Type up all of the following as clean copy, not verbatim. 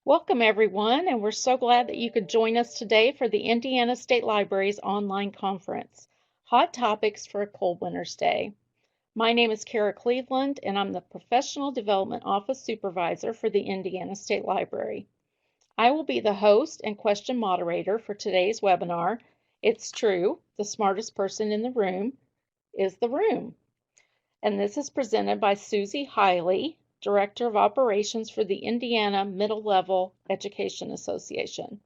Welcome, everyone, and we're so glad that you could join us today for the Indiana State Library's online conference, Hot Topics for a Cold Winter's Day. My name is Kara Cleveland, and I'm the Professional Development Office Supervisor for the Indiana State Library. I will be the host and question moderator for today's webinar. It's true, the smartest person in the room is the room. And this is presented by Susie Highley, Director of Operations for the Indiana Middle Level Education Association.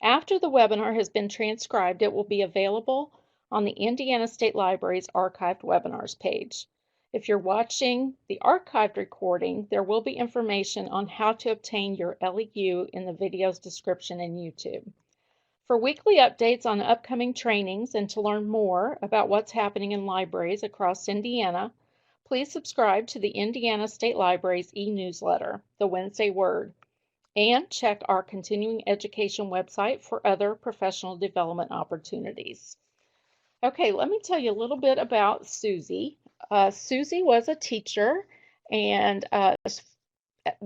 After the webinar has been transcribed, it will be available on the Indiana State Library's archived webinars page. If you're watching the archived recording, there will be information on how to obtain your LEU in the video's description in YouTube. For weekly updates on upcoming trainings and to learn more about what's happening in libraries across Indiana, please subscribe to the Indiana State Library's e-newsletter, The Wednesday Word, and check our continuing education website for other professional development opportunities. Okay, let me tell you a little bit about Susie. Susie was a teacher, and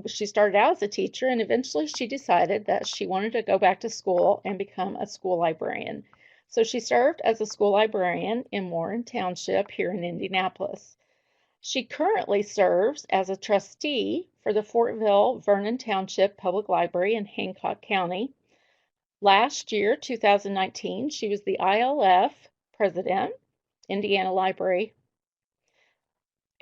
she started out as a teacher, and eventually she decided that she wanted to go back to school and become a school librarian. So she served as a school librarian in Warren Township here in Indianapolis. She currently serves as a trustee for the Fortville-Vernon Township Public Library in Hancock County. Last year, 2019, she was the ILF President, Indiana Library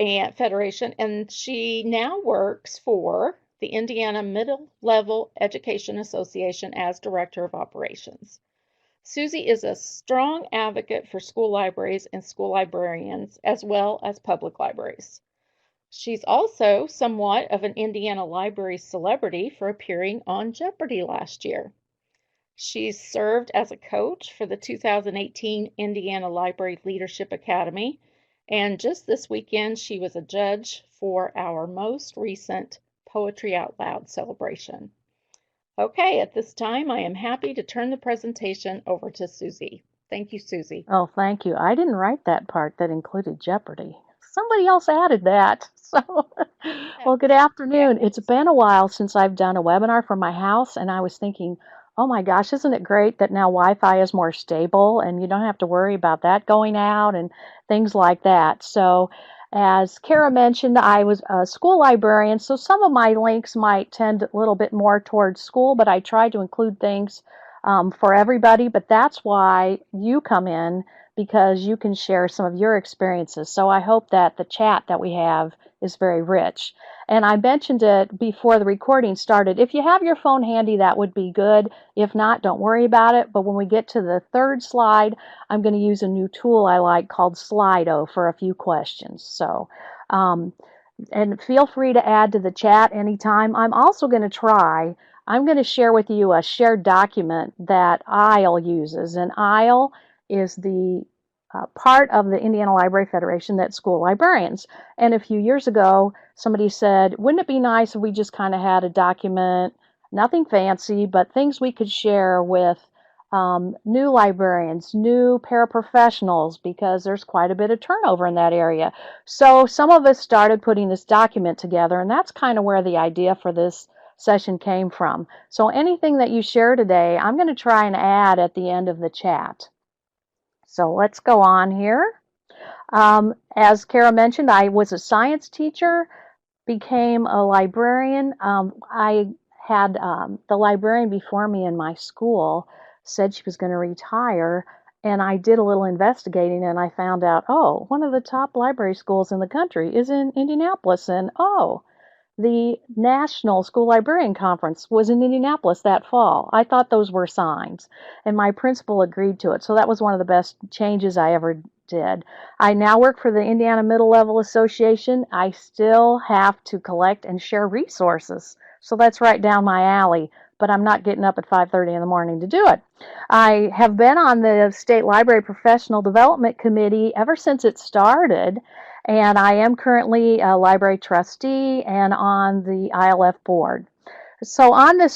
and Federation, and she now works for the Indiana Middle Level Education Association as Director of Operations. Susie is a strong advocate for school libraries and school librarians, as well as public libraries. She's also somewhat of an Indiana library celebrity for appearing on Jeopardy last year. She's served as a coach for the 2018 Indiana Library Leadership Academy, and just this weekend she was a judge for our most recent Poetry Out Loud celebration. Okay, at this time, I am happy to turn the presentation over to Susie. Thank you, Susie. Oh, thank you. I didn't write that part that included Jeopardy. Somebody else added that. So, well, good afternoon. It's been a while since I've done a webinar from my house, and I was thinking, oh my gosh, isn't it great that now Wi-Fi is more stable and you don't have to worry about that going out and things like that. So, as Kara mentioned, I was a school librarian, so some of my links might tend a little bit more towards school, but I try to include things for everybody. But that's why you come in, because you can share some of your experiences. So I hope that the chat that we have is very rich. And I mentioned it before the recording started. If you have your phone handy, that would be good. If not, don't worry about it. But when we get to the third slide, I'm going to use a new tool I like called Slido for a few questions. So, and feel free to add to the chat anytime. I'm going to share with you a shared document that IL uses. And IL is the part of the Indiana Library Federation that's school librarians. And a few years ago, somebody said, wouldn't it be nice if we just kind of had a document, nothing fancy, but things we could share with new librarians, new paraprofessionals, because there's quite a bit of turnover in that area. So some of us started putting this document together, and that's kind of where the idea for this session came from. So anything that you share today, I'm going to try and add at the end of the chat. So let's go on here. As Kara mentioned, I was a science teacher, became a librarian. I had the librarian before me in my school said she was going to retire, and I did a little investigating, and I found out, oh, one of the top library schools in the country is in Indianapolis, and oh, the National School Librarian Conference was in Indianapolis that fall. I thought those were signs, and my principal agreed to it. So that was one of the best changes I ever did. I now work for the Indiana Middle Level Association. I still have to collect and share resources. So that's right down my alley, but I'm not getting up at 5:30 in the morning to do it. I have been on the State Library Professional Development Committee ever since it started, and I am currently a library trustee and on the ILF board. So on the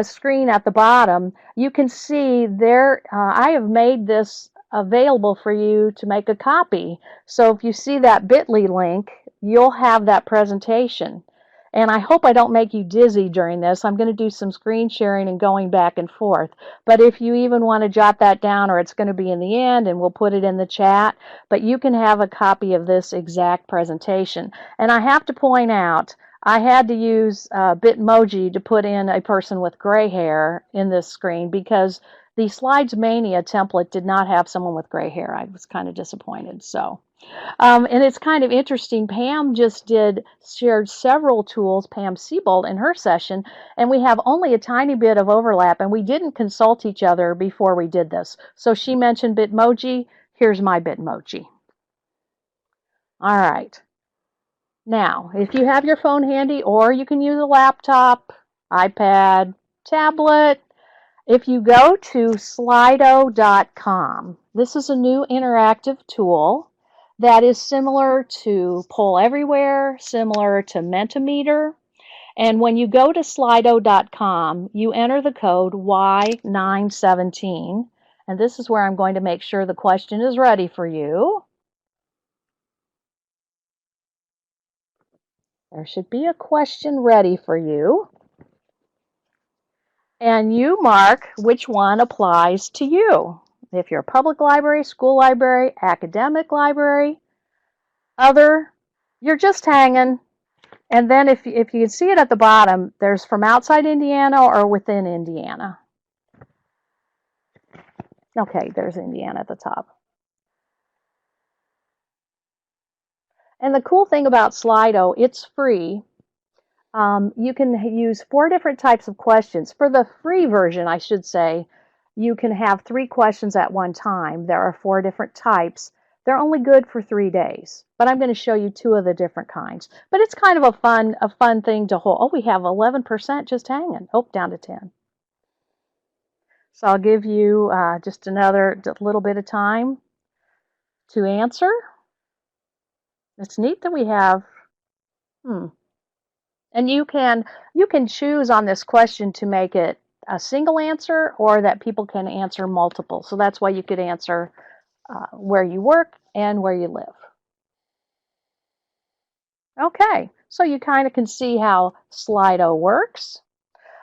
screen at the bottom, you can see there, I have made this available for you to make a copy. So if you see that bit.ly link, you'll have that presentation. And I hope I don't make you dizzy during this. I'm going to do some screen sharing and going back and forth. But if you even want to jot that down, or it's going to be in the end and we'll put it in the chat, but you can have a copy of this exact presentation. And I have to point out, I had to use Bitmoji to put in a person with gray hair in this screen because the Slides Mania template did not have someone with gray hair. I was kind of disappointed. So. And it's kind of interesting. Pam just shared several tools, Pam Siebold, in her session, and we have only a tiny bit of overlap, and we didn't consult each other before we did this. So she mentioned Bitmoji. Here's my Bitmoji. All right. Now, if you have your phone handy, or you can use a laptop, iPad, tablet, if you go to slido.com, this is a new interactive tool that is similar to Poll Everywhere, similar to Mentimeter. And when you go to slido.com, you enter the code Y917. And this is where I'm going to make sure the question is ready for you. There should be a question ready for you. And you mark which one applies to you. If you're a public library, school library, academic library, other, you're just hanging. And then if you can see it at the bottom, there's from outside Indiana or within Indiana. Okay, there's Indiana at the top. And the cool thing about Slido, it's free. You can use 4 different types of questions. For the free version, I should say, you can have 3 questions at one time. There are 4 different types. They're only good for 3 days, but I'm going to show you 2 of the different kinds. But it's kind of a fun thing to hold. Oh, we have 11% just hanging. Oh, down to 10. So I'll give you just another little bit of time to answer. It's neat that we have. And you can choose on this question to make it a single answer or that people can answer multiple. So that's why you could answer where you work and where you live. Okay, so you kind of can see how Slido works.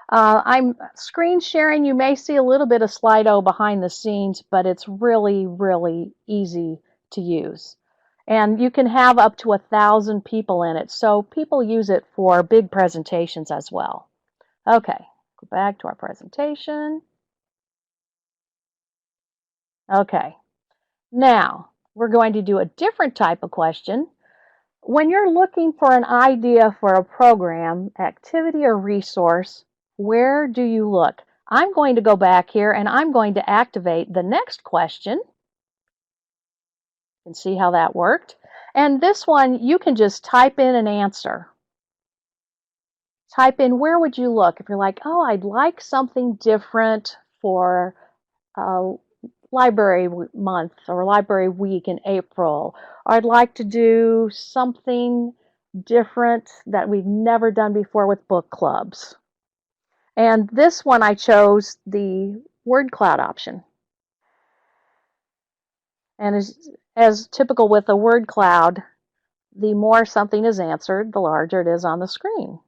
I'm screen sharing. You may see a little bit of Slido behind the scenes, but it's really, really easy to use. And you can have up to 1,000 people in it, so people use it for big presentations as well. Okay, go back to our presentation. Okay, now we're going to do a different type of question. When you're looking for an idea for a program, activity, or resource, where do you look? I'm going to go back here and I'm going to activate the next question. You can see how that worked. And this one, you can just type in an answer. Type in where would you look if you're like, oh, I'd like something different for library month or library week in April, or I'd like to do something different that we've never done before with book clubs. And this one I chose the word cloud option. And as typical with a word cloud, the more something is answered, the larger it is on the screen.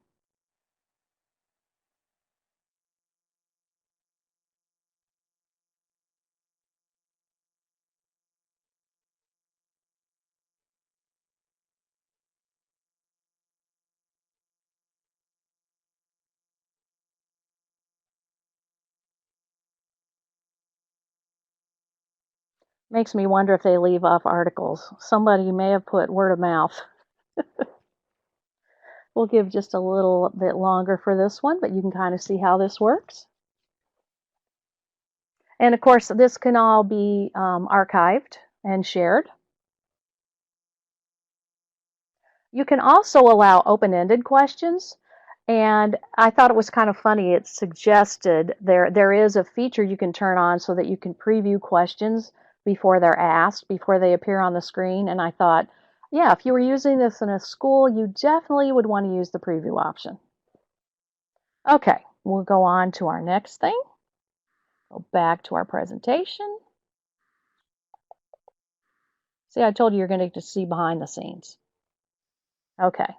Makes me wonder if they leave off articles. Somebody may have put word of mouth. We'll give just a little bit longer for this one, but you can kind of see how this works. And of course, this can all be archived and shared. You can also allow open-ended questions. And I thought it was kind of funny. It suggested there is a feature you can turn on so that you can preview questions before they're asked, before they appear on the screen. And I thought, yeah, if you were using this in a school, you definitely would want to use the preview option. Okay, we'll go on to our next thing. Go back to our presentation. See, I told you you're going to get to see behind the scenes. Okay.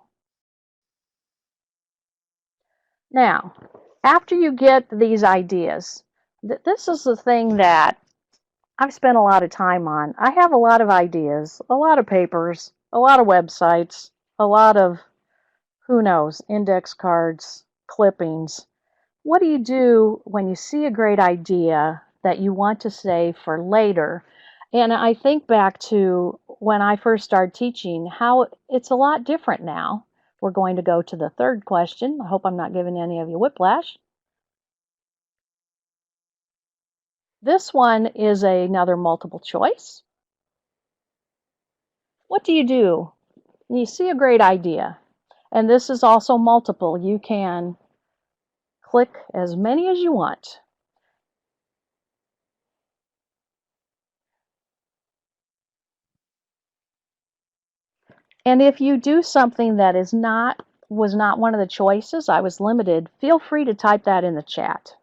Now, after you get these ideas, this is the thing that I've spent a lot of time on. I have a lot of ideas, a lot of papers, a lot of websites, a lot of, who knows, index cards, clippings. What do you do when you see a great idea that you want to save for later? And I think back to when I first started teaching, how it's a lot different now. We're going to go to the third question. I hope I'm not giving any of you whiplash. This one is another multiple choice. What do you do when you see a great idea? And this is also multiple. You can click as many as you want. And if you do something that was not one of the choices, I was limited, feel free to type that in the chat.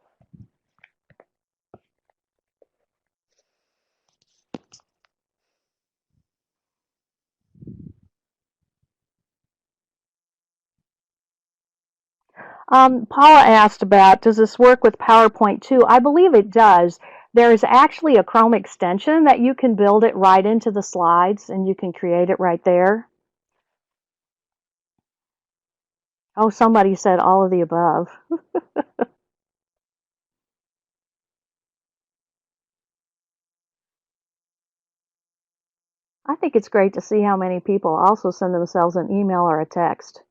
Paula asked about, does this work with PowerPoint too? I believe it does. There is actually a Chrome extension that you can build it right into the slides, and you can create it right there. Oh, somebody said all of the above. I think it's great to see how many people also send themselves an email or a text.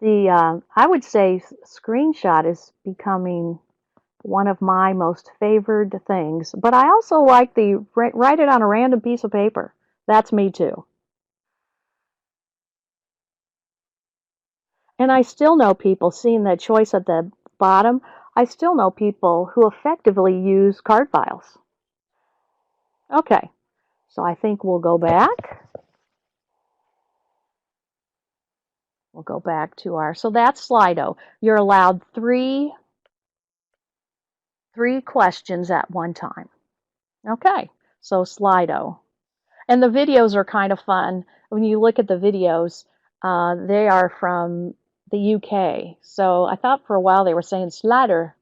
I would say screenshot is becoming one of my most favored things, but I also like the write it on a random piece of paper. That's me too. And I still know people, seeing that choice at the bottom, I still know people who effectively use card files. Okay, so I think we'll go back. We'll go back to so that's Slido. You're allowed three questions at one time. Okay, so Slido. And the videos are kind of fun. When you look at the videos, they are from the UK. So I thought for a while they were saying Slider,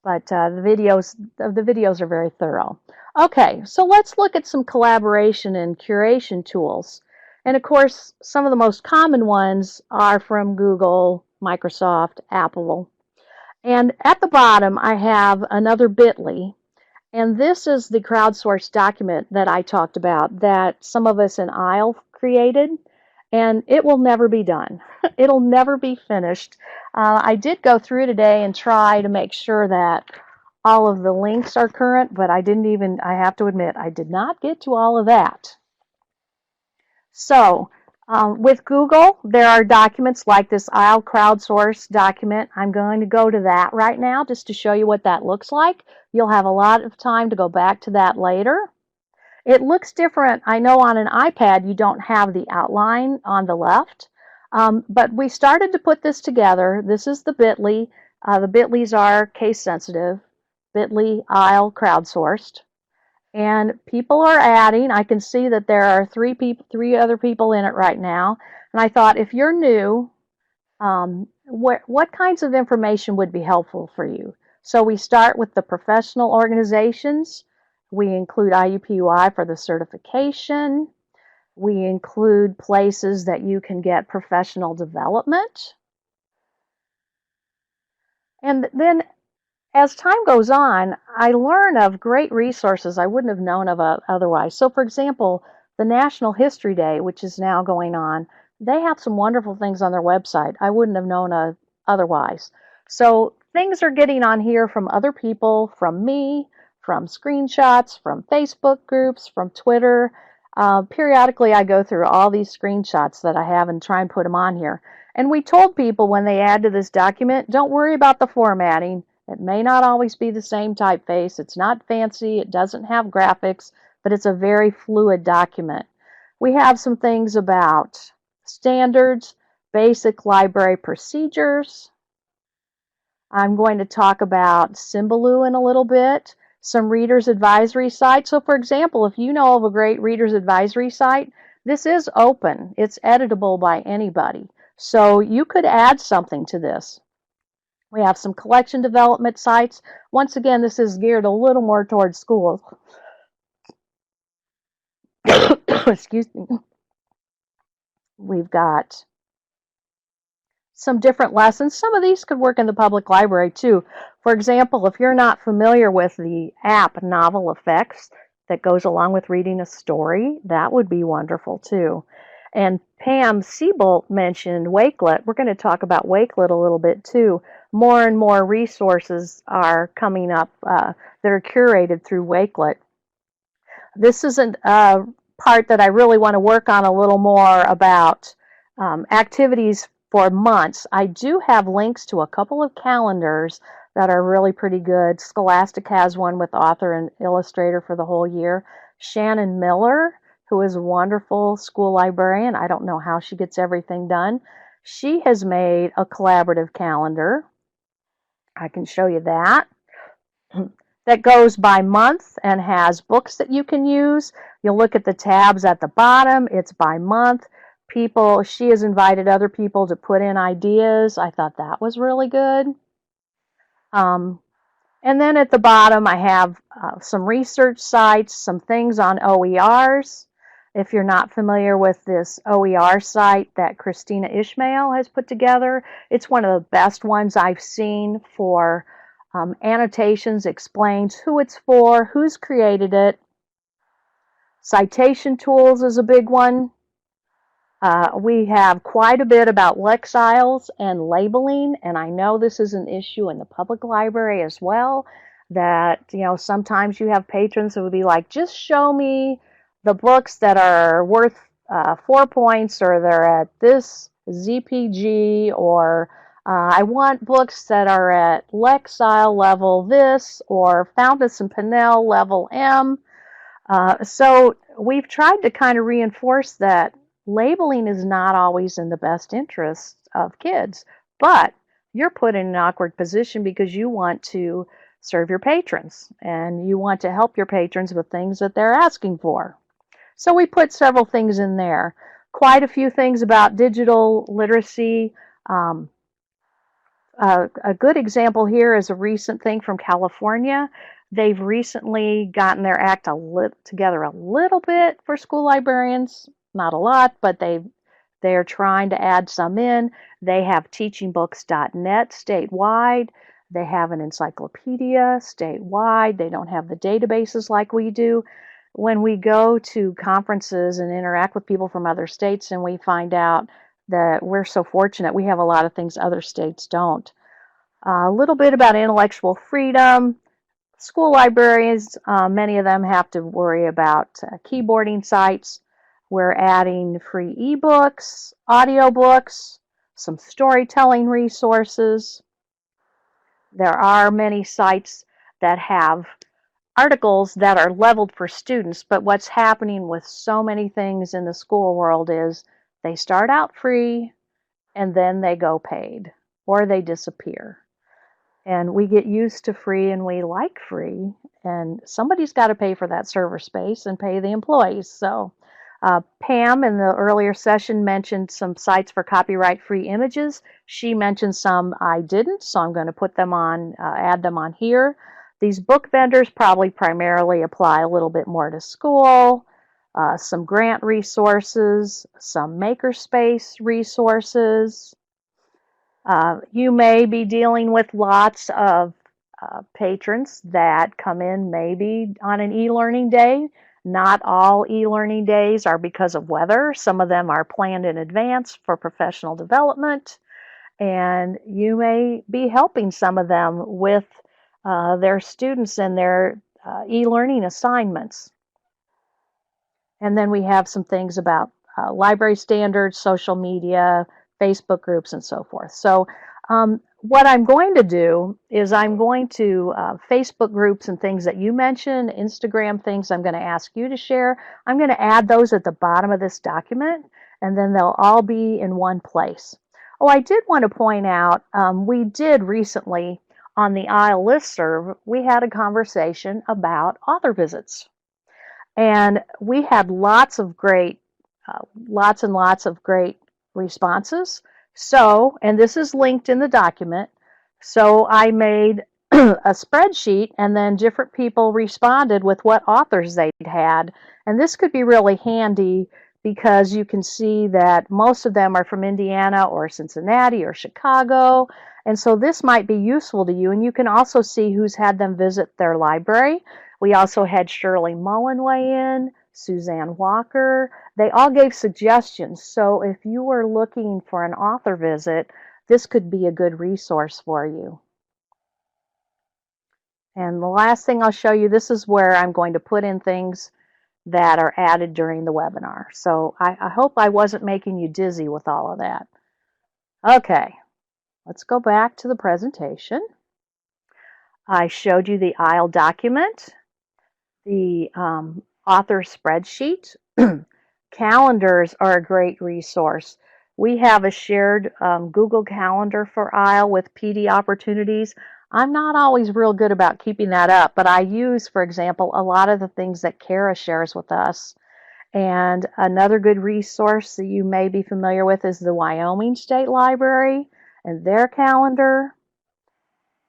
but the videos are very thorough. Okay, so let's look at some collaboration and curation tools. And of course, some of the most common ones are from Google, Microsoft, Apple. And at the bottom, I have another bit.ly. And this is the crowdsourced document that I talked about that some of us in ILF created, and it will never be done. It'll never be finished. I did go through today and try to make sure that all of the links are current, but I have to admit, I did not get to all of that. So with Google, there are documents like this IL crowdsource document. I'm going to go to that right now just to show you what that looks like. You'll have a lot of time to go back to that later. It looks different. I know on an iPad you don't have the outline on the left, but we started to put this together. This is the bit.ly. The bit.lys are case sensitive. Bit.ly IL crowdsourced. And people are adding. I can see that there are three other people in it right now. And I thought, if you're new, what kinds of information would be helpful for you? So we start with the professional organizations. We include IUPUI for the certification. We include places that you can get professional development. And then as time goes on, I learn of great resources I wouldn't have known of otherwise. So, for example, the National History Day, which is now going on, they have some wonderful things on their website I wouldn't have known otherwise. So, things are getting on here from other people, from me, from screenshots, from Facebook groups, from Twitter. Periodically, I go through all these screenshots that I have and try and put them on here. And we told people when they add to this document, don't worry about the formatting. It may not always be the same typeface. It's not fancy. It doesn't have graphics, but it's a very fluid document. We have some things about standards, basic library procedures. I'm going to talk about Symbaloo in a little bit, some reader's advisory sites. So for example, if you know of a great reader's advisory site, this is open. It's editable by anybody. So you could add something to this. We have some collection development sites. Once again, this is geared a little more towards schools. Excuse me. We've got some different lessons. Some of these could work in the public library too. For example, if you're not familiar with the app Novel Effects that goes along with reading a story, that would be wonderful too. And Pam Siebold mentioned Wakelet. We're going to talk about Wakelet a little bit too. More and more resources are coming up that are curated through Wakelet. This is a part that I really want to work on a little more about activities for months. I do have links to a couple of calendars that are really pretty good. Scholastic has one with author and illustrator for the whole year. Shannon Miller, who is a wonderful school librarian, I don't know how she gets everything done. She has made a collaborative calendar. I can show you that. That goes by month and has books that you can use. You'll look at the tabs at the bottom. It's by month. She has invited other people to put in ideas. I thought that was really good. And then at the bottom, I have some research sites, some things on OERs. If you're not familiar with this OER site that Christina Ishmael has put together, it's one of the best ones I've seen for annotations, explains who it's for, who's created it. Citation tools is a big one. We have quite a bit about Lexiles and labeling, and I know this is an issue in the public library as well, that, sometimes you have patrons who will be like, just show me the books that are worth 4 points, or they're at this ZPG, or I want books that are at Lexile level this, or Fountas and Pinnell level M. So we've tried to kind of reinforce that labeling is not always in the best interest of kids, but you're put in an awkward position because you want to serve your patrons and you want to help your patrons with things that they're asking for. So we put several things in there. Quite a few things about digital literacy. A good example here is a recent thing from California. They've recently gotten their act together a little bit for school librarians. Not a lot, but they're trying to add some in. They have teachingbooks.net statewide. They have an encyclopedia statewide. They don't have the databases like we do. When we go to conferences and interact with people from other states, and we find out that we're so fortunate, we have a lot of things other states don't. A little bit about intellectual freedom. School librarians, many of them have to worry about keyboarding sites. We're adding free ebooks, audiobooks, some storytelling resources. There are many sites that have articles that are leveled for students, but what's happening with so many things in the school world is they start out free and then they go paid or they disappear. And we get used to free and we like free, and somebody's got to pay for that server space and pay the employees. So Pam in the earlier session mentioned some sites for copyright-free images. She mentioned some I didn't, so I'm going to put them on, add them on here. These book vendors probably primarily apply a little bit more to school. Some grant resources, some makerspace resources. You may be dealing with lots of patrons that come in maybe on an e-learning day. Not all e-learning days are because of weather. Some of them are planned in advance for professional development, and you may be helping some of them with their students and their e-learning assignments. And then we have some things about library standards, social media, Facebook groups, and so forth. So what I'm going to do is I'm going to Facebook groups and things that you mentioned, Instagram things I'm going to ask you to share. I'm going to add those at the bottom of this document, and then they'll all be in one place. Oh, I did want to point out, we did recently on the IL listserv, we had a conversation about author visits. And we had lots and lots of great responses. So, and this is linked in the document, So I made a spreadsheet, and then different people responded with what authors they'd had. And this could be really handy because you can see that most of them are from Indiana or Cincinnati or Chicago. And so this might be useful to you. And you can also see who's had them visit their library. We also had Shirley Mullen weigh in, Suzanne Walker. They all gave suggestions. So if you were looking for an author visit, this could be a good resource for you. And the last thing I'll show you, this is where I'm going to put in things that are added during the webinar. So I hope I wasn't making you dizzy with all of that. Okay, let's go back to the presentation. I showed you the IL document, the author spreadsheet. Calendars are a great resource. We have a shared Google Calendar for IL with PD opportunities. I'm not always real good about keeping that up, but I use, for example, a lot of the things that Kara shares with us. And another good resource that you may be familiar with is the Wyoming State Library and their calendar.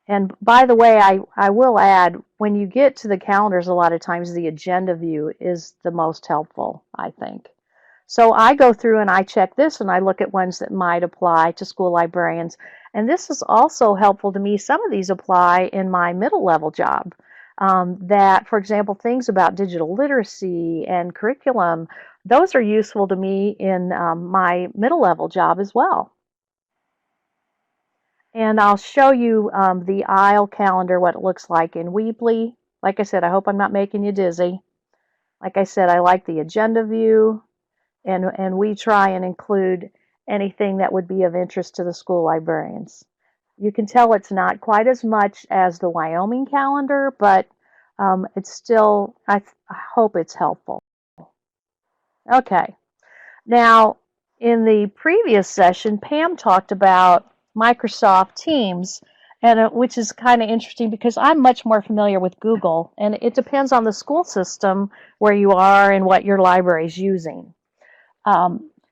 And by the way, I will add, when you get to the calendars, a lot of times the agenda view is the most helpful, I think. So I go through and I check this and I look at ones that might apply to school librarians. And this is also helpful to me. Some of these apply in my middle level job. That, for example, things about digital literacy and curriculum, those are useful to me in my middle level job as well. And I'll show you the IL calendar, what it looks like in Weebly. Like I said, I hope I'm not making you dizzy. Like I said, I like the agenda view, and we try and include anything that would be of interest to the school librarians. You can tell it's not quite as much as the Wyoming calendar, but it's still, I hope it's helpful. Okay. Now, in the previous session, Pam talked about Microsoft Teams, and which is kind of interesting because I'm much more familiar with Google, and it depends on the school system where you are and what your library is using.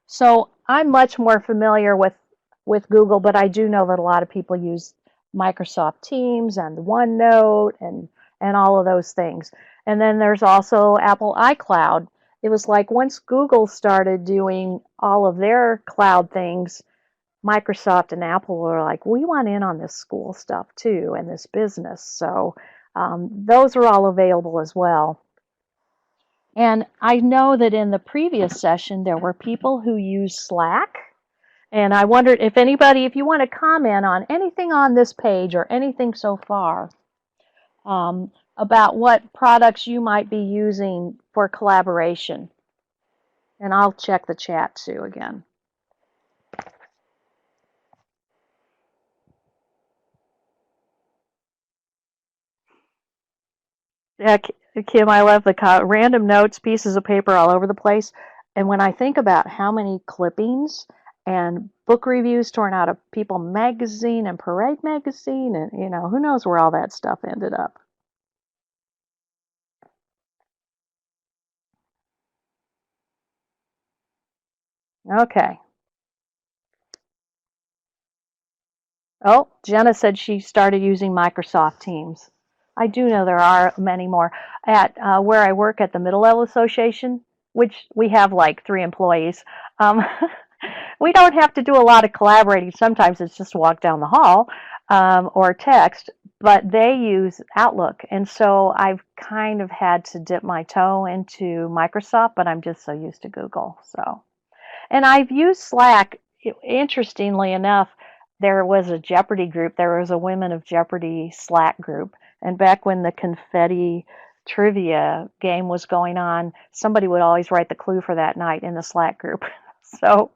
So I'm much more familiar with Google, but I do know that a lot of people use Microsoft Teams and OneNote and all of those things. And then there's also Apple iCloud. It was like once Google started doing all of their cloud things, Microsoft and Apple were like, we want in on this school stuff too and this business. So those are all available as well. And I know that in the previous session, there were people who used Slack. And I wondered if anybody, if you want to comment on anything on this page or anything so far about what products you might be using for collaboration. And I'll check the chat too again. Yeah, Kim, I love the random notes, pieces of paper all over the place. And when I think about how many clippings and book reviews torn out of People magazine and Parade magazine, and who knows where all that stuff ended up. Okay. Oh, Jenna said she started using Microsoft Teams. I do know there are many more. At where I work at the Middle Level Association, which we have like 3 employees, we don't have to do a lot of collaborating. Sometimes it's just walk down the hall or text, but they use Outlook. And so I've kind of had to dip my toe into Microsoft, but I'm just so used to Google. So, and I've used Slack. Interestingly enough, there was a Jeopardy group. There was a Women of Jeopardy Slack group. And back when the confetti trivia game was going on, somebody would always write the clue for that night in the Slack group. So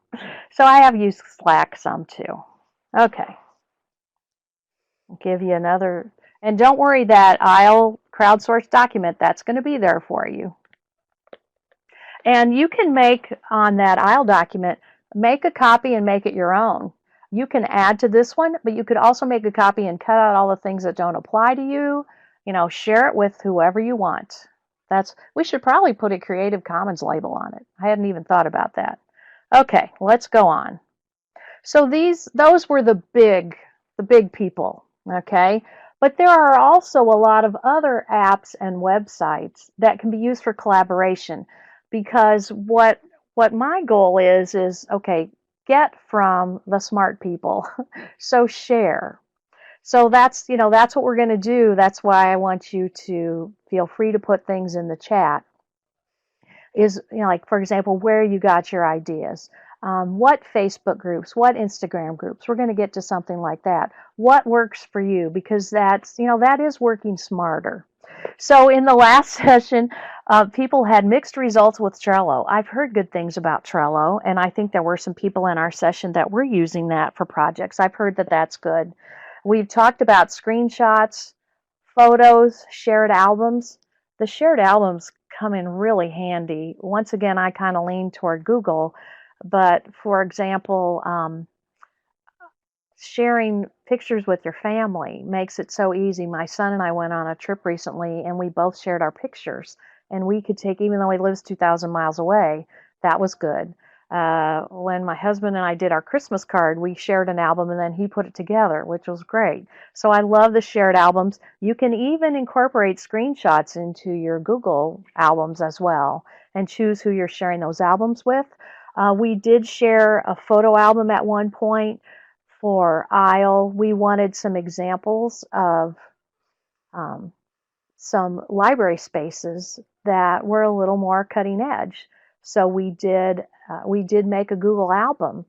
I have used Slack some too. Okay. I'll give you another. And don't worry, that IL crowdsourced document, that's going to be there for you. And you can make on that IL document, make a copy and make it your own. You can add to this one, but you could also make a copy and cut out all the things that don't apply to you. Share it with whoever you want. We should probably put a Creative Commons label on it. I hadn't even thought about that. Okay, let's go on. So those were the big people. Okay? But there are also a lot of other apps and websites that can be used for collaboration because what my goal is okay, get from the smart people. So share. So that's what we're going to do. That's why I want you to feel free to put things in the chat is, like, for example, where you got your ideas. What Facebook groups, what Instagram groups. We're going to get to something like that. What works for you? Because that is working smarter. So in the last session, people had mixed results with Trello. I've heard good things about Trello, and I think there were some people in our session that were using that for projects. I've heard that that's good. We've talked about screenshots, photos, shared albums. The shared albums come in really handy. Once again, I kind of lean toward Google, but for example, sharing pictures with your family makes it so easy. My son and I went on a trip recently and we both shared our pictures, and we could take, even though he lives 2,000 miles away, that was good. When my husband and I did our Christmas card, we shared an album and then he put it together, which was great. So I love the shared albums. You can even incorporate screenshots into your Google albums as well and choose who you're sharing those albums with. We did share a photo album at one point for aisle. We wanted some examples of um, some library spaces that were a little more cutting edge. So we did make a Google album,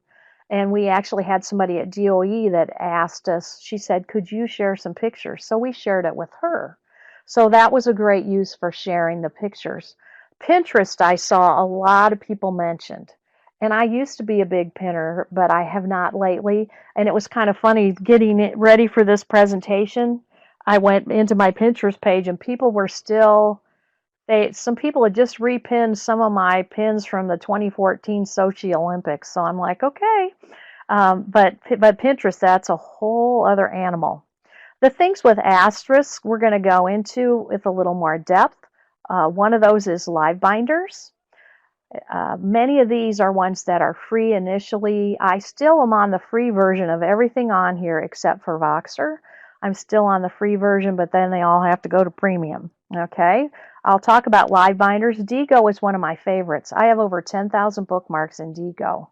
and we actually had somebody at DOE that asked us. She said, "Could you share some pictures?" So we shared it with her. So that was a great use for sharing the pictures. Pinterest, I saw a lot of people mentioned. And I used to be a big pinner, but I have not lately. And it was kind of funny getting it ready for this presentation. I went into my Pinterest page and people were still some people had just repinned some of my pins from the 2014 Sochi Olympics. So I'm like, okay. But Pinterest, that's a whole other animal. The things with asterisks we're going to go into with a little more depth. One of those is live binders. Many of these are ones that are free initially. I still am on the free version of everything on here except for Voxer. I'm still on the free version, but then they all have to go to premium. Okay, I'll talk about live binders. diigo is one of my favorites. I have over 10,000 bookmarks in diigo.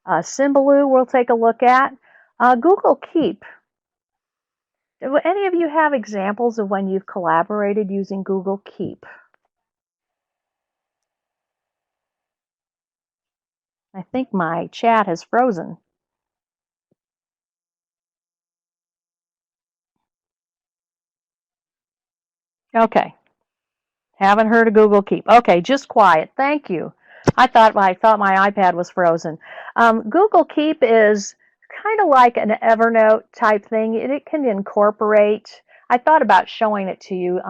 Symbaloo we'll take a look at. Google Keep. Do any of you have examples of when you've collaborated using Google Keep? I think my chat has frozen. Okay. Haven't heard of Google Keep. Okay, just quiet. Thank you. I thought my iPad was frozen. Google Keep is kind of like an Evernote type thing. It can incorporate. I thought about showing it to you.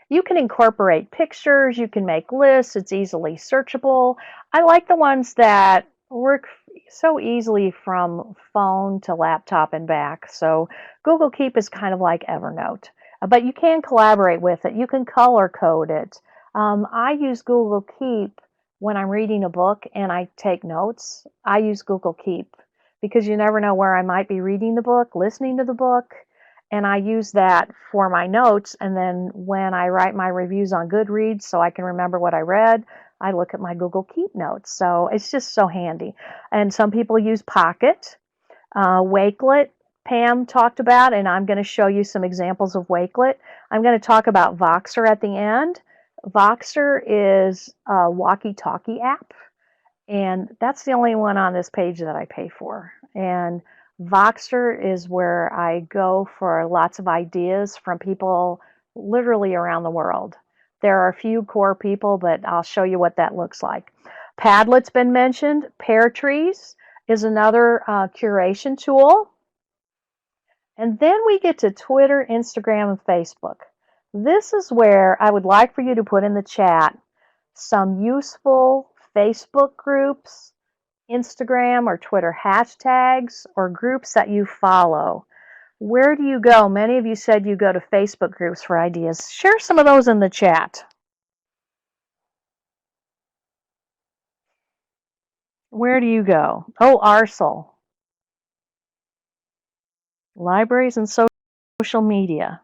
You can incorporate pictures. You can make lists. It's easily searchable. I like the ones that work so easily from phone to laptop and back. So Google Keep is kind of like Evernote. But you can collaborate with it. You can color code it. I use Google Keep when I'm reading a book and I take notes. I use Google Keep because you never know where I might be reading the book, listening to the book, and I use that for my notes. And then when I write my reviews on Goodreads so I can remember what I read, I look at my Google Keep notes. So it's just so handy. And some people use Pocket. Wakelet, Pam talked about, and I'm going to show you some examples of Wakelet. I'm going to talk about Voxer at the end. Voxer is a walkie-talkie app, and that's the only one on this page that I pay for. And Voxer is where I go for lots of ideas from people literally around the world. There are a few core people, but I'll show you what that looks like. Padlet's been mentioned. Pear Trees is another curation tool. And then we get to Twitter, Instagram, and Facebook. This is where I would like for you to put in the chat some useful Facebook groups, Instagram or Twitter hashtags, or groups that you follow. Where do you go? Many of you said you go to Facebook groups for ideas. Share some of those in the chat. Where do you go? Oh, Arsel. Libraries and social social media.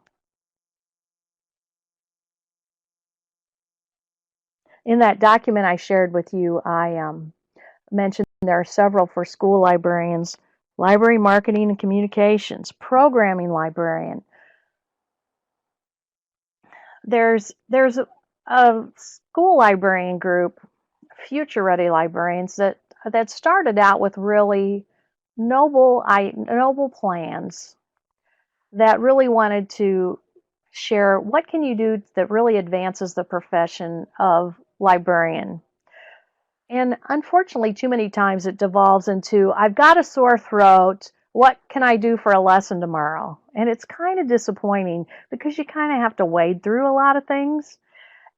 In that document I shared with you, I mentioned there are several for school librarians: library marketing and communications, programming librarian. There's a school librarian group, Future Ready Librarians, that started out with really noble plans that really wanted to share what can you do that really advances the profession of librarian. And unfortunately, too many times it devolves into, I've got a sore throat, what can I do for a lesson tomorrow? And it's kind of disappointing because you kind of have to wade through a lot of things.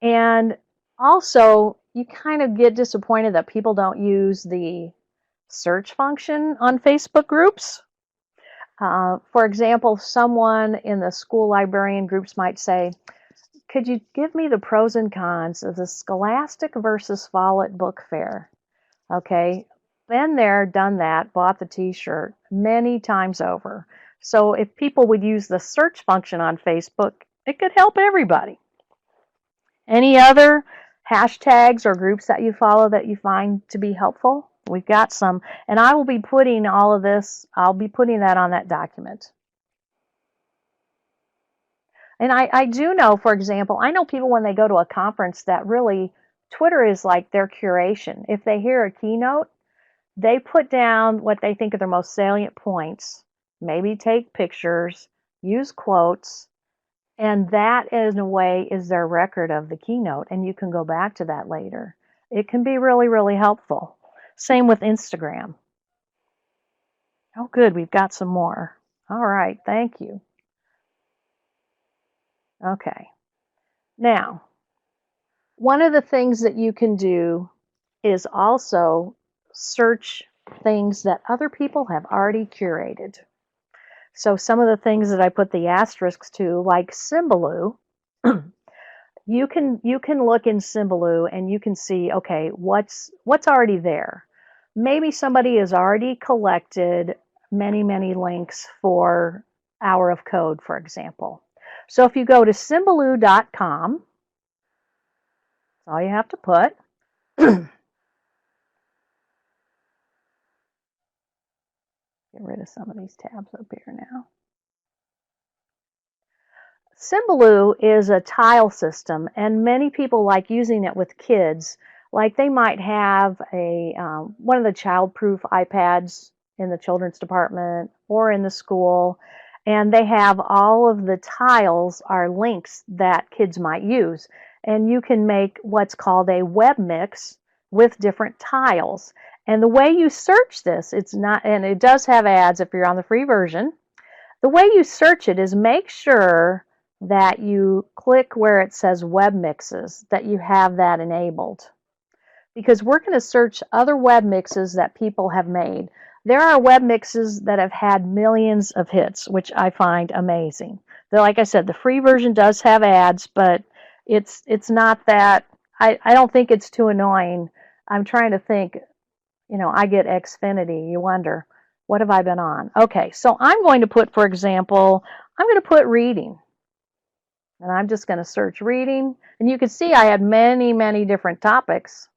And also, you kind of get disappointed that people don't use the search function on Facebook groups. For example, someone in the school librarian groups might say, could you give me the pros and cons of the Scholastic versus Follett book fair? Okay, been there, done that, bought the t-shirt many times over. So if people would use the search function on Facebook, it could help everybody. Any other hashtags or groups that you follow that you find to be helpful? We've got some, and I will be putting all of this, I'll be putting that on that document. And I do know, for example, I know people when they go to a conference that really, Twitter is like their curation. If they hear a keynote, they put down what they think are their most salient points, maybe take pictures, use quotes, and that in a way is their record of the keynote, and you can go back to that later. It can be really, really helpful. Same with Instagram. Oh, good, we've got some more. All right, thank you. Okay. Now, one of the things that you can do is also search things that other people have already curated. So some of the things that I put the asterisks to, like Symbaloo, you can look in Symbaloo and you can see, okay, what's already there. Maybe somebody has already collected many, many links for Hour of Code, for example. So if you go to symbaloo.com, that's all you have to put. Get rid of some of these tabs up here now. Symbaloo is a tile system, and many people like using it with kids. Like they might have a one of the child-proof iPads in the children's department or in the school, and they have all of the tiles are links that kids might use. And you can make what's called a web mix with different tiles. And the way you search this, it's not, and it does have ads if you're on the free version. The way you search it is make sure that you click where it says web mixes, that you have that enabled. Because we're going to search other web mixes that people have made. There are web mixes that have had millions of hits, which I find amazing. Though, like I said, the free version does have ads, but it's not that, I don't think it's too annoying. I'm trying to think, I get Xfinity, you wonder, what have I been on? Okay, so I'm going to put, for example, I'm going to put reading. And I'm just going to search reading. And you can see I had many, many different topics.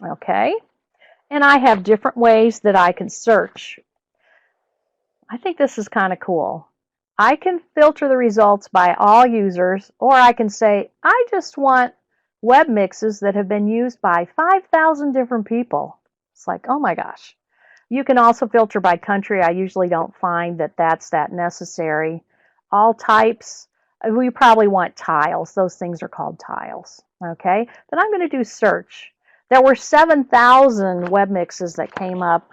Okay. And I have different ways that I can search. I think this is kind of cool. I can filter the results by all users, or I can say, I just want web mixes that have been used by 5,000 different people. It's like, oh my gosh. You can also filter by country. I usually don't find that that's that necessary. All types, we probably want tiles. Those things are called tiles. Okay, then I'm going to do search. There were 7,000 web mixes that came up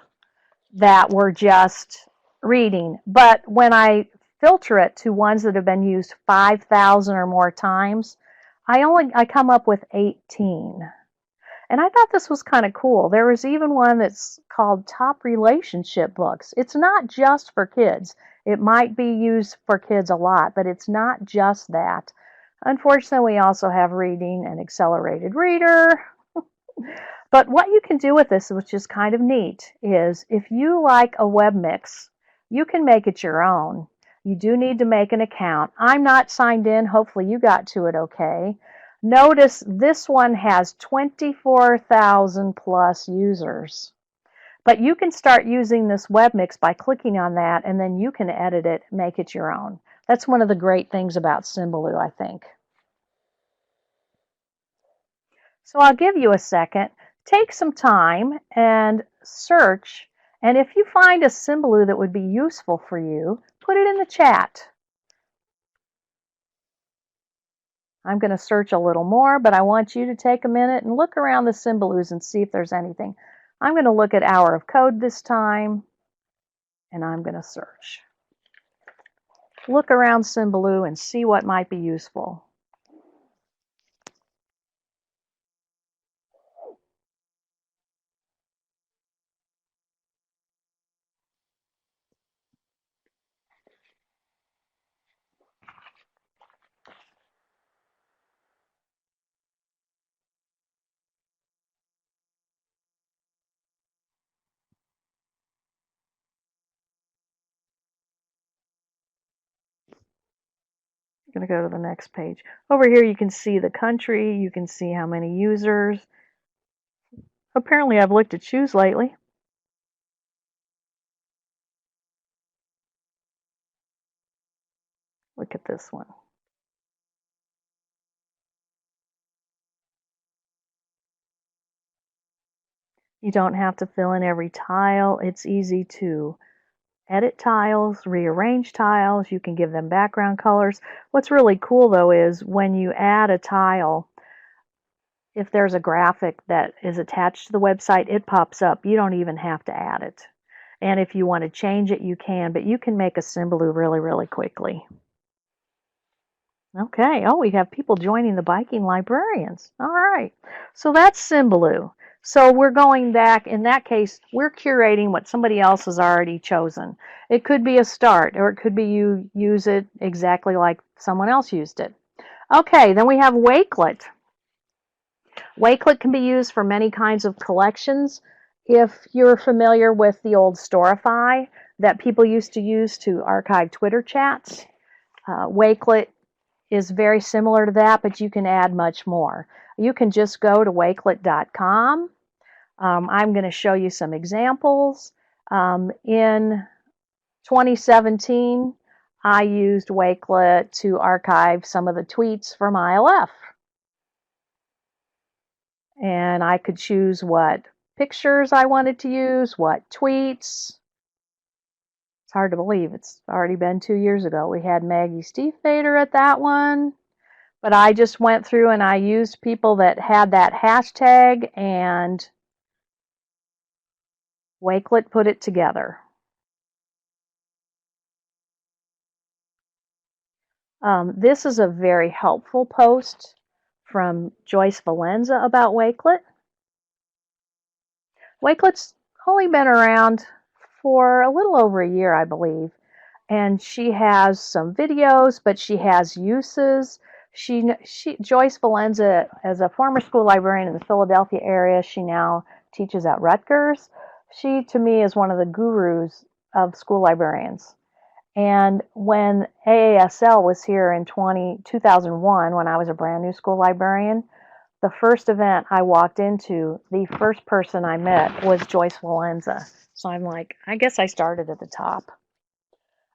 that were just reading. But when I filter it to ones that have been used 5,000 or more times, I come up with 18. And I thought this was kind of cool. There was even one that's called Top Relationship Books. It's not just for kids. It might be used for kids a lot, but it's not just that. Unfortunately, we also have reading and accelerated reader. But what you can do with this, which is kind of neat, is if you like a web mix You can make it your own. You do need to make an account. I'm not signed in. Hopefully you got to it okay. Notice this one has 24,000 plus users. But you can start using this web mix by clicking on that, and then you can edit it, make it your own. That's one of the great things about Symbaloo, I think. So I'll give you a second. Take some time and search. And if you find a Symbaloo that would be useful for you, put it in the chat. I'm going to search a little more, but I want you to take a minute and look around the Symbaloos and see if there's anything. I'm going to look at Hour of Code this time, and I'm going to search. Look around Symbaloo and see what might be useful. I'm going to go to the next page. Over here you can see the country, you can see how many users. Apparently I've looked at shoes lately. Look at this one. You don't have to fill in every tile. It's easy to edit tiles, rearrange tiles. You can give them background colors. What's really cool though is when you add a tile, if there's a graphic that is attached to the website, it pops up. You don't even have to add it. And if you want to change it, you can, but you can make a Symbaloo really, really quickly. Okay, oh, we have people joining the biking librarians. All right, so that's Symbaloo. So we're going back, in that case, we're curating what somebody else has already chosen. It could be a start, or it could be you use it exactly like someone else used it. Okay, then we have Wakelet. Wakelet can be used for many kinds of collections. If you're familiar with the old Storify that people used to use to archive Twitter chats, Wakelet is very similar to that, but you can add much more. You can just go to wakelet.com. I'm going to show you some examples. In 2017, I used Wakelet to archive some of the tweets from ILF. And I could choose what pictures I wanted to use, what tweets. It's hard to believe it's already been 2 years ago. We had Maggie Stiefvater at that one. But I just went through and I used people that had that hashtag, and Wakelet put it together. This is a very helpful post from Joyce Valenza about Wakelet. Wakelet's only been around for a little over a year, I believe. And she has some videos, but she has uses. Joyce Valenza, as a former school librarian in the Philadelphia area, she now teaches at Rutgers. She, to me, is one of the gurus of school librarians. And when AASL was here in 2001, when I was a brand new school librarian, the first event I walked into, the first person I met was Joyce Valenza. So I'm like, I guess I started at the top.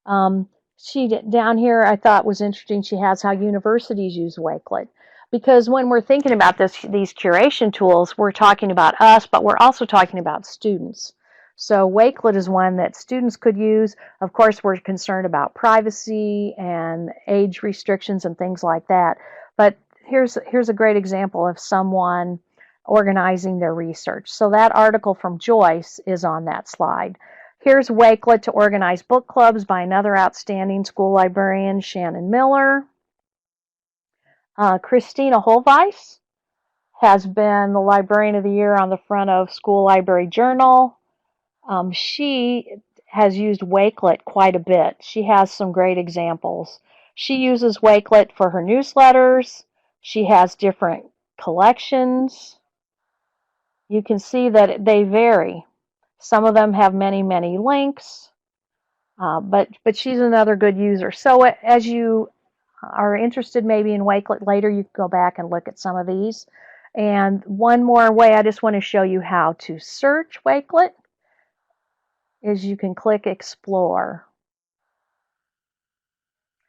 Down here I thought was interesting, she has how universities use Wakelet. Because when we're thinking about these curation tools, we're talking about us, but we're also talking about students. So Wakelet is one that students could use. Of course, we're concerned about privacy and age restrictions and things like that. But here's a great example of someone organizing their research. So that article from Joyce is on that slide. Here's Wakelet to organize book clubs by another outstanding school librarian, Shannon Miller. Christina Holveiss has been the Librarian of the Year on the front of School Library Journal. She has used Wakelet quite a bit. She has some great examples. She uses Wakelet for her newsletters. She has different collections. You can see that they vary. Some of them have many, many links. But she's another good user. So as you are interested maybe in Wakelet later, you can go back and look at some of these. And one more way I just want to show you how to search Wakelet is you can click Explore.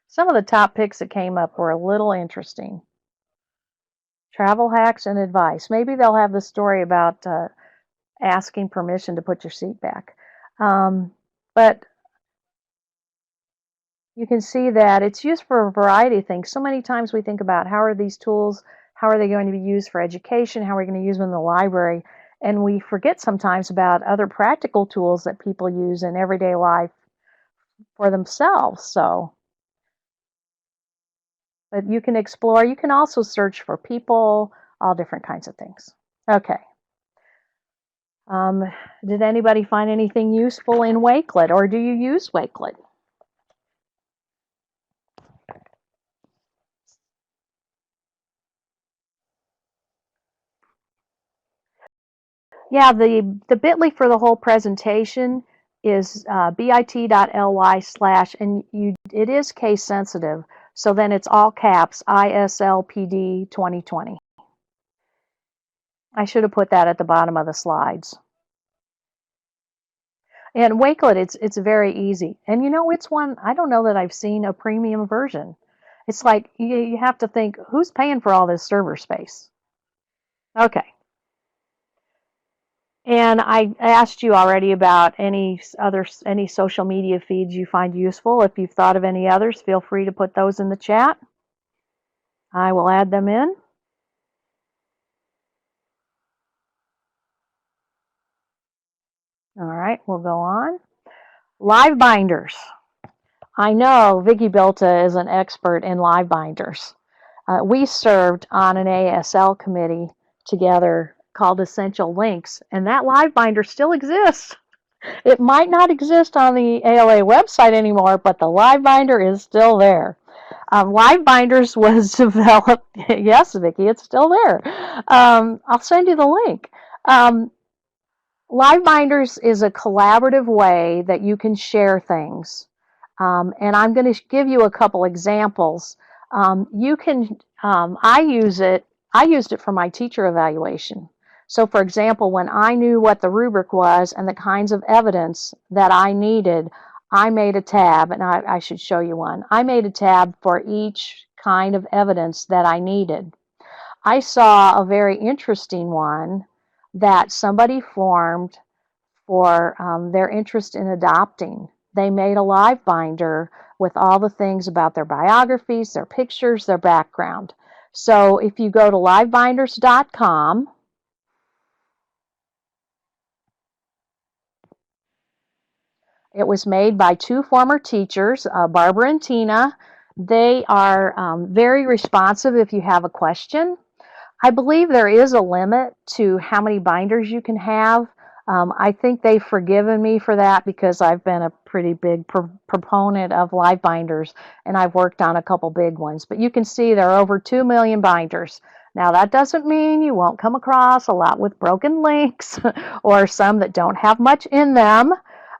Some of the top picks that came up were a little interesting. Travel hacks and advice. Maybe they'll have the story about asking permission to put your seat back. But you can see that it's used for a variety of things. So many times we think about how are these tools, how are they going to be used for education, how are we going to use them in the library, and we forget sometimes about other practical tools that people use in everyday life for themselves. But you can explore. You can also search for people, all different kinds of things. Okay. Did anybody find anything useful in Wakelet, or do you use Wakelet? Yeah, the bit.ly for the whole presentation is bit.ly/ and it is case sensitive, so then it's all caps ISLPD 2020. I should have put that at the bottom of the slides. And Wakelet, it's very easy. And you know, it's one, I don't know that I've seen a premium version. It's like you have to think, who's paying for all this server space? Okay. And I asked you already about any social media feeds you find useful. If you've thought of any others, feel free to put those in the chat. I will add them in. All right, we'll go on. Live binders. I know Vicki Bilta is an expert in live binders. We served on an ASL committee together called Essential Links, and that live binder still exists. It might not exist on the ALA website anymore, but the live binder is still there. Live binders was developed, yes, Vicki, it's still there. I'll send you the link. Live binders is a collaborative way that you can share things. And I'm going to give you a couple examples. I used it for my teacher evaluation. So for example, when I knew what the rubric was and the kinds of evidence that I needed, I made a tab, and I should show you one. I made a tab for each kind of evidence that I needed. I saw a very interesting one that somebody formed for their interest in adopting. They made a live binder with all the things about their biographies, their pictures, their background. So if you go to livebinders.com, it was made by two former teachers, Barbara and Tina. They are very responsive if you have a question. I believe there is a limit to how many binders you can have. I think they've forgiven me for that because I've been a pretty big proponent of live binders, and I've worked on a couple big ones. But you can see there are over 2 million binders. Now, that doesn't mean you won't come across a lot with broken links or some that don't have much in them.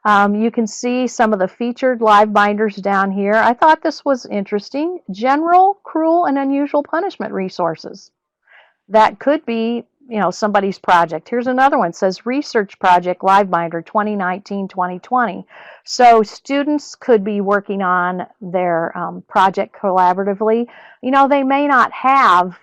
You can see some of the featured live binders down here. I thought this was interesting. General, cruel, and unusual punishment resources. That could be, somebody's project. Here's another one. It says Research Project Live Binder 2019-2020. So students could be working on their project collaboratively. They may not have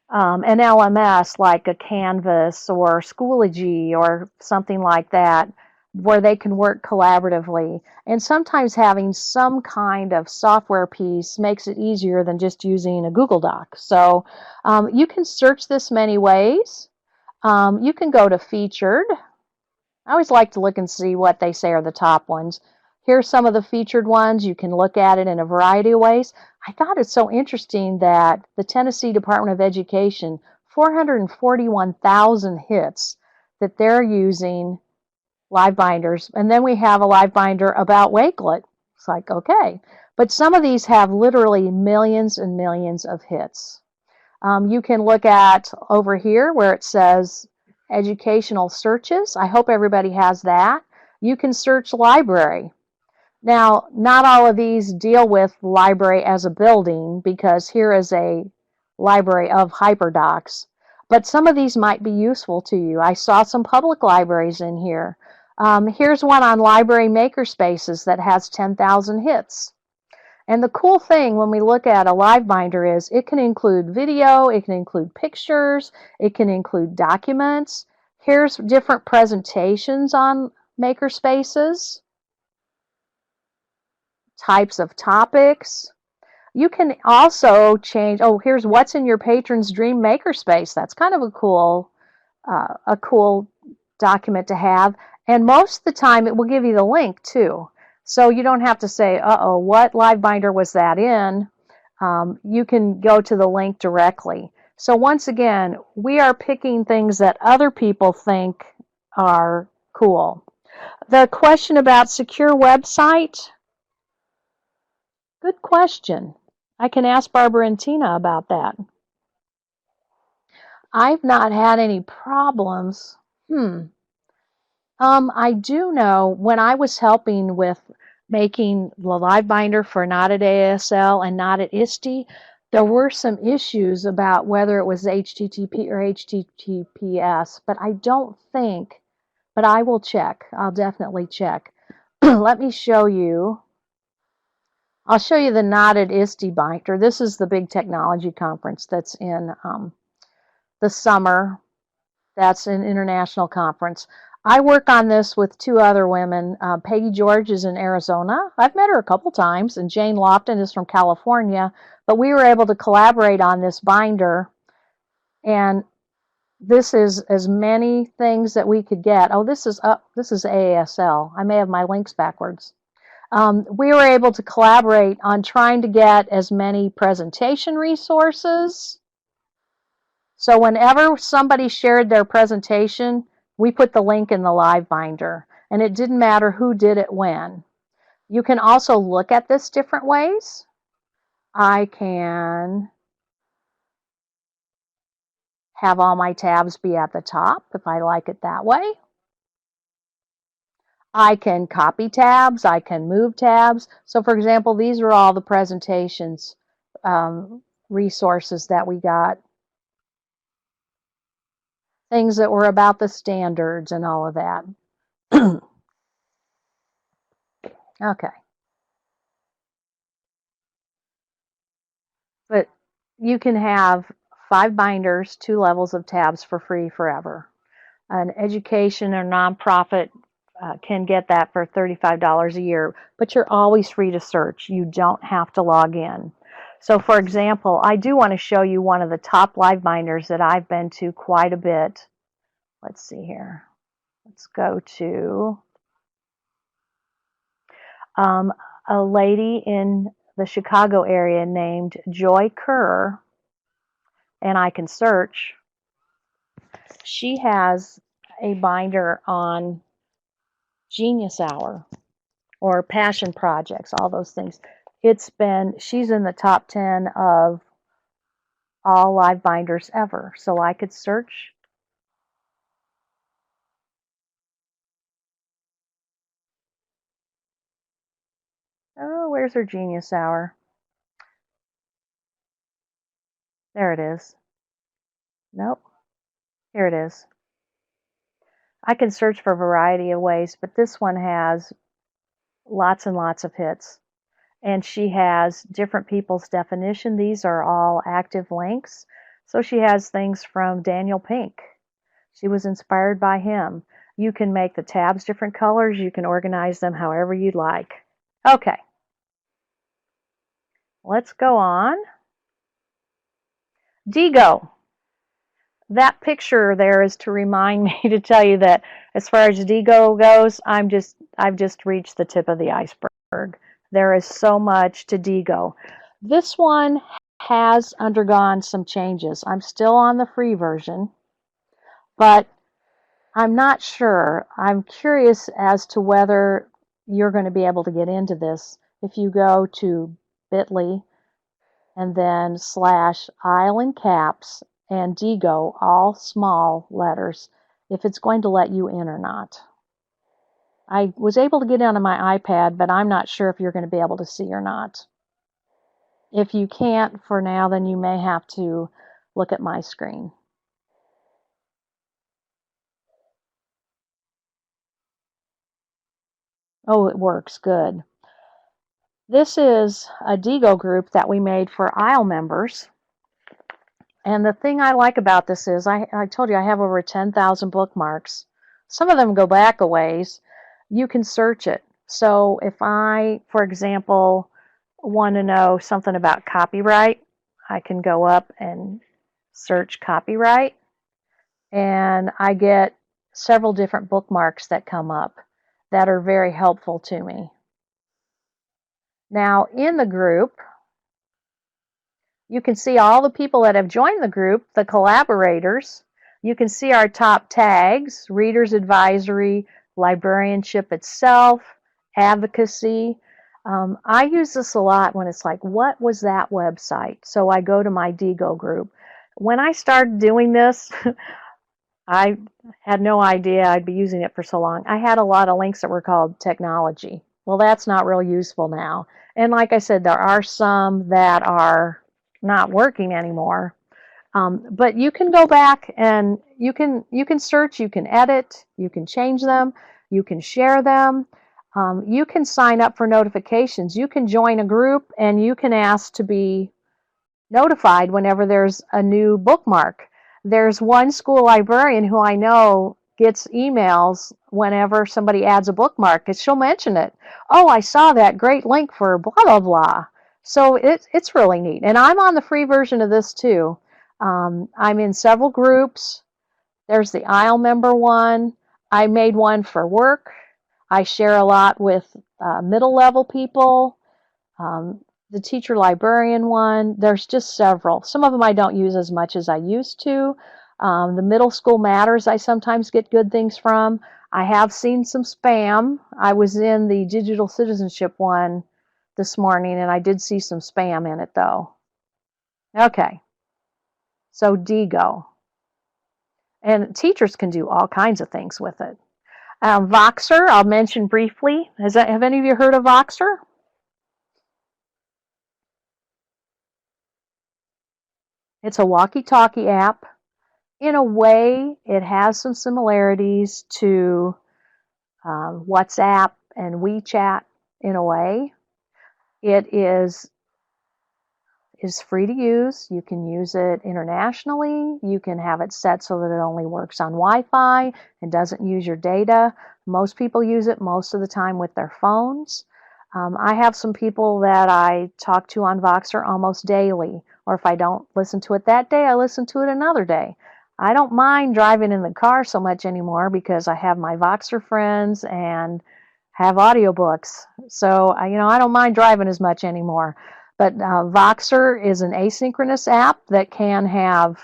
an LMS like a Canvas or Schoology or something like that where they can work collaboratively. And sometimes having some kind of software piece makes it easier than just using a Google Doc. So you can search this many ways. You can go to featured. I always like to look and see what they say are the top ones. Here's some of the featured ones. You can look at it in a variety of ways. I thought it's so interesting that the Tennessee Department of Education, 441,000 hits that they're using live binders. And then we have a live binder about Wakelet. It's like, okay. But some of these have literally millions and millions of hits. You can look at over here where it says educational searches. I hope everybody has that. You can search library. Now, not all of these deal with library as a building, because here is a library of hyperdocs, but some of these might be useful to you. I saw some public libraries in here. Here's one on library makerspaces that has 10,000 hits. And the cool thing when we look at a live binder is it can include video, it can include pictures, it can include documents. Here's different presentations on makerspaces, types of topics. You can also change, oh, here's what's in your patron's dream makerspace. That's kind of a cool document to have. And most of the time it will give you the link too. So you don't have to say, uh-oh, what live binder was that in? You can go to the link directly. So once again, we are picking things that other people think are cool. The question about secure website, good question. I can ask Barbara and Tina about that. I've not had any problems. I do know when I was helping with making the live binder for Not at ASL and Not at ISTE, there were some issues about whether it was HTTP or HTTPS, but I don't think, but I will check. I'll definitely check. Let me show you. I'll show you the Not at ISTE binder. This is the big technology conference that's in the summer. That's an international conference. I work on this with two other women. Peggy George is in Arizona. I've met her a couple times, and Jane Lofton is from California. But we were able to collaborate on this binder, and this is as many things that we could get. Oh, this is AASL. I may have my links backwards. We were able to collaborate on trying to get as many presentation resources. So whenever somebody shared their presentation, we put the link in the live binder, and it didn't matter who did it when. You can also look at this different ways. I can have all my tabs be at the top if I like it that way. I can copy tabs, I can move tabs. So for example, these are all the presentations resources that we got. Things that were about the standards and all of that. Okay. But you can have 5 binders, 2 levels of tabs for free forever. An education or nonprofit can get that for $35 a year, but you're always free to search. You don't have to log in. So for example, I do want to show you one of the top live binders that I've been to quite a bit. Let's see here. Let's go to a lady in the Chicago area named Joy Kerr, and I can search. She has a binder on Genius Hour or passion projects, all those things. She's in the top 10 of all live binders ever. So I could search. Oh, where's her Genius Hour? There it is. Nope. Here it is. I can search for a variety of ways, but this one has lots and lots of hits. And she has different people's definition. These are all active links. So she has things from Daniel Pink. She was inspired by him. You can make the tabs different colors. You can organize them however you'd like. Okay. Let's go on. diigo. That picture there is to remind me to tell you that as far as diigo goes, I've just reached the tip of the iceberg. There is so much to diigo. This one has undergone some changes. I'm still on the free version, but I'm not sure. I'm curious as to whether you're going to be able to get into this. If you go to bit.ly and then /IL in caps and diigo, all small letters, if it's going to let you in or not. I was able to get onto my iPad, but I'm not sure if you're going to be able to see or not. If you can't for now, then you may have to look at my screen. Oh, it works. Good. This is a diigo group that we made for IL members. And the thing I like about this is I told you I have over 10,000 bookmarks. Some of them go back a ways. You can search it. So if I, for example, want to know something about copyright, I can go up and search copyright, and I get several different bookmarks that come up that are very helpful to me. Now, in the group, you can see all the people that have joined the group, the collaborators. You can see our top tags: Reader's Advisory, Librarianship itself, Advocacy. I use this a lot when it's like, what was that website? So I go to my diigo group. When I started doing this, I had no idea I'd be using it for so long. I had a lot of links that were called technology. Well, that's not real useful now. And like I said, there are some that are not working anymore. But you can go back and you can search, you can edit, you can change them, you can share them. You can sign up for notifications. You can join a group and you can ask to be notified whenever there's a new bookmark. There's one school librarian who I know gets emails whenever somebody adds a bookmark, because she'll mention it. Oh, I saw that great link for blah, blah, blah. So it's really neat. And I'm on the free version of this too. I'm in several groups. There's the IL member one. I made one for work. I share a lot with middle level people. The teacher librarian one. There's just several. Some of them I don't use as much as I used to. The middle school matters I sometimes get good things from. I have seen some spam. I was in the digital citizenship one this morning and I did see some spam in it though. Okay, so diigo. And teachers can do all kinds of things with it. Voxer, I'll mention briefly. Have any of you heard of Voxer? It's a walkie-talkie app. In a way, it has some similarities to WhatsApp and WeChat in a way. It is free to use. You can use it internationally. You can have it set so that it only works on Wi-Fi and doesn't use your data. Most people use it most of the time with their phones. I have some people that I talk to on Voxer almost daily, or if I don't listen to it that day, I listen to it another day. I don't mind driving in the car so much anymore because I have my Voxer friends and have audiobooks. So, I don't mind driving as much anymore. But Voxer is an asynchronous app that can have,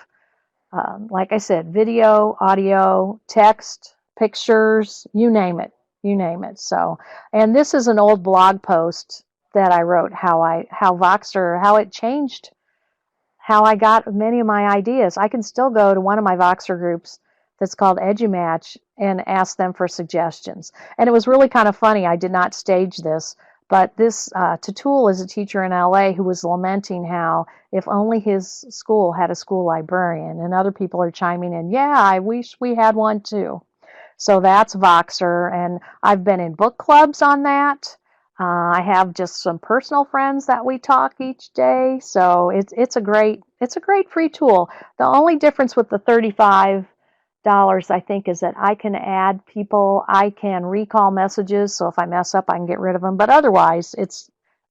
like I said, video, audio, text, pictures, you name it. You name it. So, and this is an old blog post that I wrote how Voxer, how it changed, how I got many of my ideas. I can still go to one of my Voxer groups that's called EduMatch and ask them for suggestions. And it was really kind of funny. I did not stage this, but this Tatul is a teacher in LA who was lamenting how if only his school had a school librarian, and other people are chiming in, yeah, I wish we had one too. So that's Voxer, and I've been in book clubs on that. I have just some personal friends that we talk each day, so it's a great free tool. The only difference with the $35 I think is that I can add people, I can recall messages, so if I mess up I can get rid of them. But otherwise,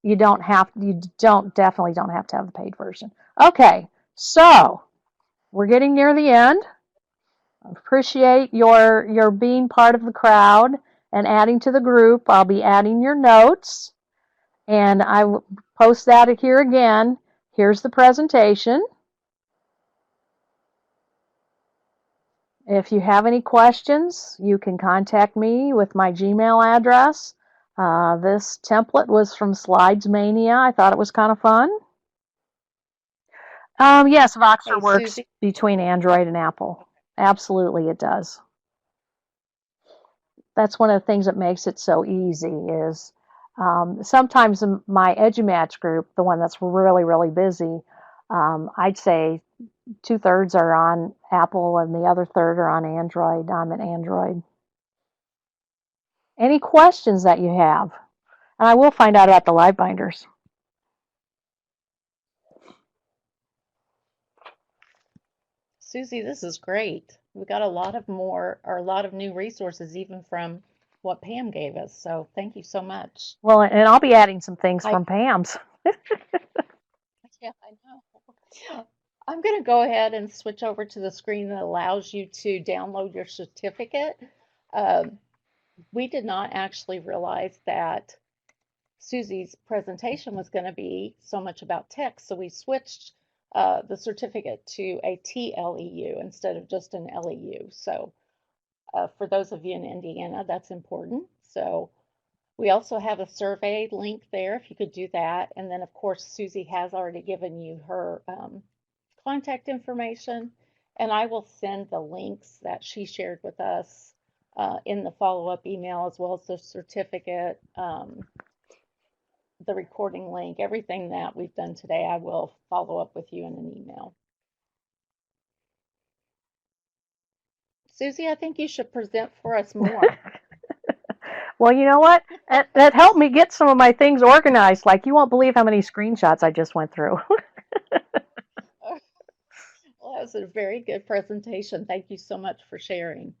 you definitely don't have to have the paid version. Okay, so we're getting near the end. Appreciate your being part of the crowd and adding to the group. I'll be adding your notes, and I will post that here again. Here's the presentation. If you have any questions, you can contact me with my Gmail address. This template was from Slides Mania. I thought it was kind of fun. Yes, Voxer works between Android and Apple. Absolutely, it does. That's one of the things that makes it so easy is sometimes my EduMatch group, the one that's really, really busy, I'd say 2/3 are on Apple and the other third are on Android. I'm an Android. Any questions that you have? And I will find out about the live binders. Susie, this is great. We got a lot of new resources even from what Pam gave us. So thank you so much. Well, and I'll be adding some things from Pam's. Yeah, I know. I'm going to go ahead and switch over to the screen that allows you to download your certificate. We did not actually realize that Susie's presentation was going to be so much about text, so we switched the certificate to a TLEU instead of just an LEU. So for those of you in Indiana, that's important. So we also have a survey link there if you could do that. And then, of course, Susie has already given you her contact information, and I will send the links that she shared with us in the follow-up email, as well as the certificate, the recording link, everything that we've done today. I will follow up with you in an email. Susie, I think you should present for us more. Well, you know what? That helped me get some of my things organized. Like, you won't believe how many screenshots I just went through. Well, that was a very good presentation. Thank you so much for sharing.